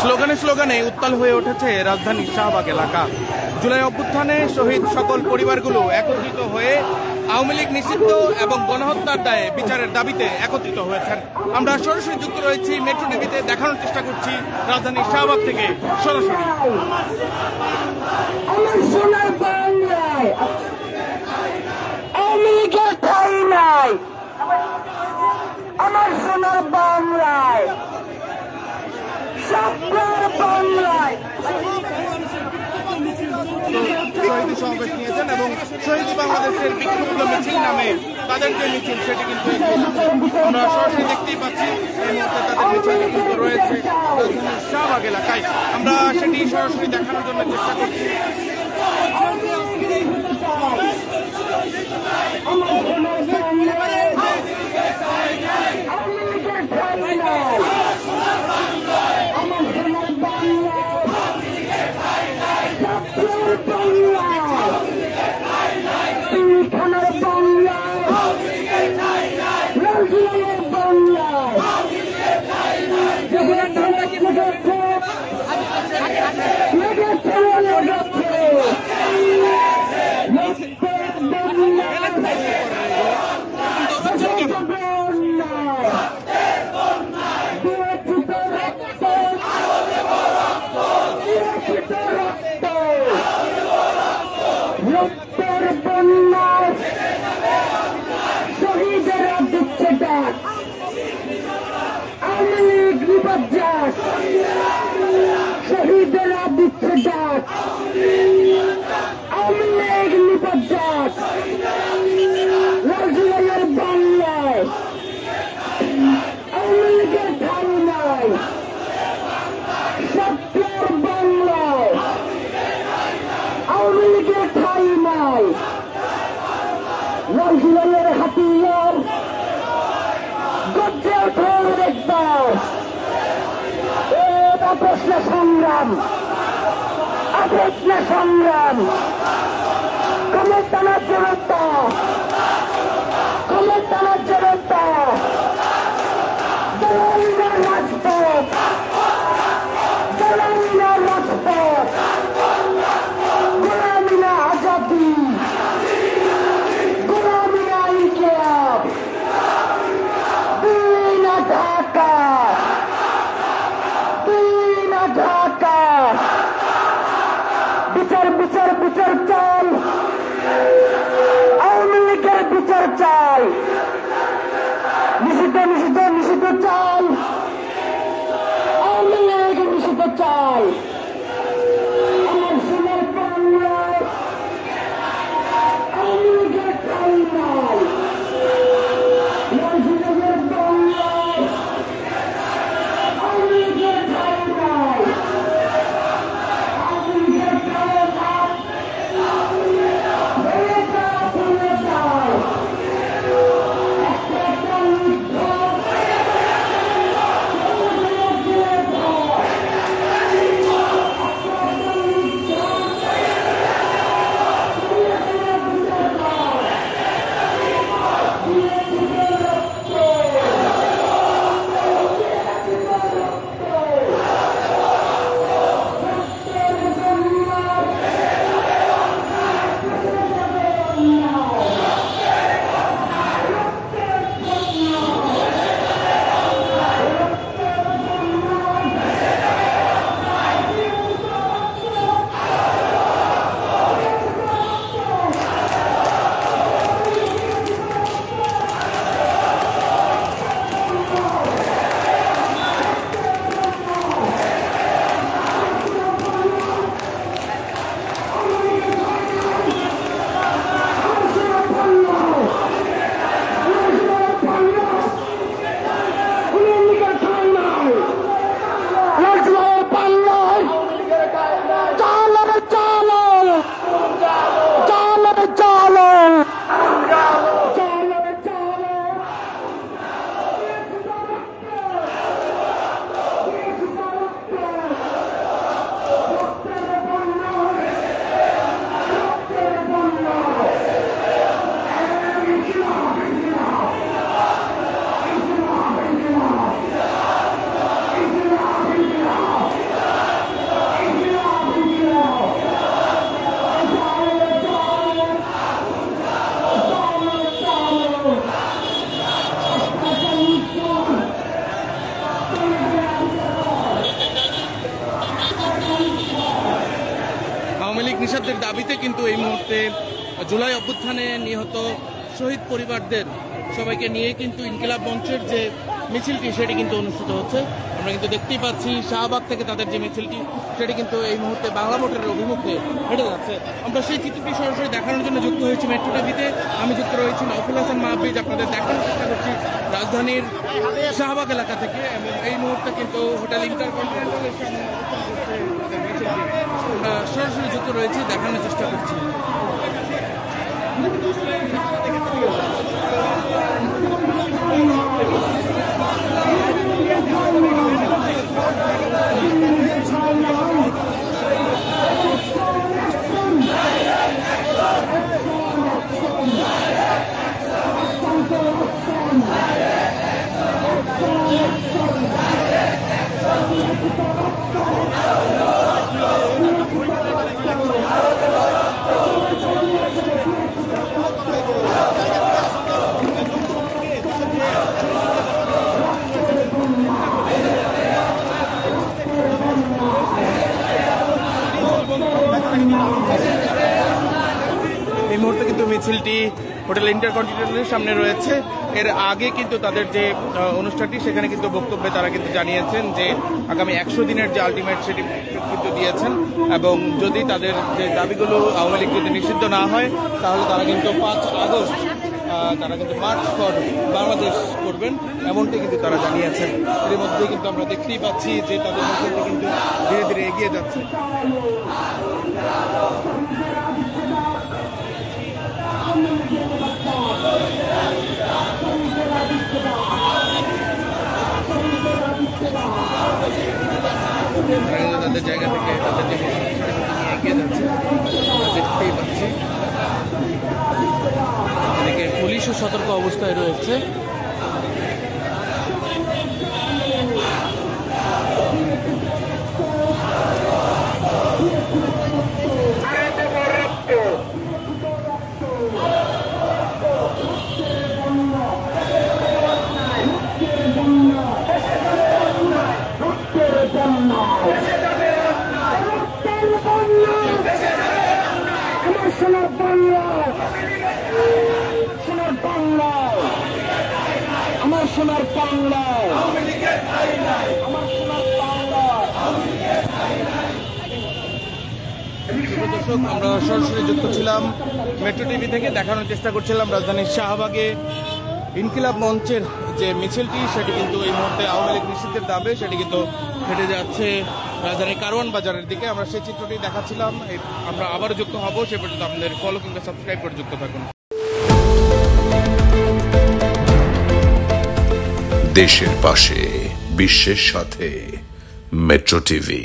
স্লোগানে স্লোগানে উত্তাল হয়ে উঠেছে রাজধানীর শাহবাগ এলাকা। জুলাই অভ্যুত্থানে শহীদ সকল পরিবারগুলো একত্রিত হয়ে আওয়ামী লীগ নিষিদ্ধ এবং গণহত্যার দায়ে বিচারের দাবিতে একত্রিত হয়েছেন। আমরা সরাসরি যুক্ত রয়েছি মেট্রো টিভিতে, দেখানোর চেষ্টা করছি রাজধানীর শাহবাগ থেকে সরাসরি। আমার সোনার বাংলায় শহীদ সমাবেশ নিয়েছেন এবং শহীদ বাংলাদেশের বিক্ষোভ মিছিল নামে তাদের যে মিছিল সেটি কিন্তু আমরা সরাসরি দেখতেই পাচ্ছি। এই মুহূর্তে তাদের মিছিল কিন্তু রয়েছে শাহবাগ এলাকায়। আমরা সেটি সরাসরি দেখানোর জন্য চেষ্টা করছি। শহীদেরা দিচ্ছে ডাক, আওয়ামী লীগ নিপাত, শহীদেরা দিচ্ছে ডাক, আওয়ামী লীগ নিপাত, রাজুলাইয়ের বাংলায় আওয়ামী লীগের ঠাই নাই, সত্যের বাংলায় আওয়ামী লীগের ঠাই নাই, রাজুলাইয়ের হাতিয়ার গর্জে ওঠে একবার। এটা প্রশ্ন সংগ্রাম, প্রশ্ন সংগ্রাম, ক্ষমতার জনতা, ক্ষমতার জনতা, দলালরা রাজপথ, দলালরা রাজপথ, গোলামিনা আজাদি, গোলামিনা ইনকিলাব, দিনা ঢাকা, দিনা ঢাকা, বিচার বিচার বিচার চাই, আওয়ামী লীগের বিচার চাই, বিচারের দাবিতে কিন্তু এই মুহূর্তে জুলাই অভ্যুত্থানে নিহত শহীদ পরিবারদের সবাইকে নিয়ে কিন্তু ইনকিলাব মঞ্চের যে মিছিলটি সেটি কিন্তু অনুষ্ঠিত হচ্ছে। আমরা কিন্তু দেখতেই পাচ্ছি শাহবাগ থেকে তাদের যে মিছিলটি সেটি কিন্তু এই মুহূর্তে বাংলা মোটরের অভিমুখে হেঁটে যাচ্ছে। আমরা সেই চিত্রটি সরাসরি দেখানোর জন্য যুক্ত হয়েছি মেট্রো টিভিতে। আমি যুক্ত রয়েছি নওফুল হাসান মাহফিজ, আপনাদের দেখানোর চেষ্টা করছি রাজধানীর শাহবাগ এলাকা থেকে। এবং এই মুহূর্তে কিন্তু হোটেল ইন্টারকন্টিনেন্টালের সামনে অবস্থান করছে মিছিলটি। আমরা সরাসরি যুক্ত রয়েছি, দেখানোর চেষ্টা করছি। এই মুহূর্তে কিন্তু মিছিলটি হোটেল ইন্টারকন্টিনেন্টালের সামনে রয়েছে। এর আগে কিন্তু তাদের যে অনুষ্ঠানটি সেখানে কিন্তু বক্তব্যে তারা কিন্তু জানিয়েছেন যে আগামী 100 দিনের যে আলটিমেট সেটি কিন্তু দিয়েছেন, এবং যদি তাদের যে দাবিগুলো আওয়ামী লীগ যদি নিষিদ্ধ না হয় তাহলে তারা কিন্তু 5 আগস্ট তারা কিন্তু মার্চ ফর বাংলাদেশ করবেন, এমনটি কিন্তু তারা জানিয়েছেন। এর মধ্যে কিন্তু আমরা দেখতেই পাচ্ছি যে তাদের মিছিলটি কিন্তু ধীরে ধীরে এগিয়ে যাচ্ছে। তাদের জায়গা থেকে তাদের যে এগিয়ে যাচ্ছে দেখতেই পাচ্ছি। এদিকে পুলিশও সতর্ক অবস্থায় রয়েছে। আমার সোনার বাংলা, দর্শক, আমরা সরাসরি যুক্ত ছিলাম মেট্রো টিভি থেকে, দেখানোর চেষ্টা করছিলাম রাজধানীর শাহবাগে ইনকিলাব মঞ্চের যে মিছিলটি সেটি কিন্তু এই মুহূর্তে আওয়ামী লীগ নিষিদ্ধের দাবি সেটি কিন্তু হেঁটে যাচ্ছে রাজধানীর কারওয়ান বাজারের দিকে। আমরা সেই চিত্রটি দেখাচ্ছিলাম। আমরা আবারও যুক্ত হব, সে পর্যন্ত আমাদের ফলো কিংবা সাবস্ক্রাইব করে যুক্ত থাকুন। দেশের পাশে, বিশ্বের সাথে, মেট্রো টিভি।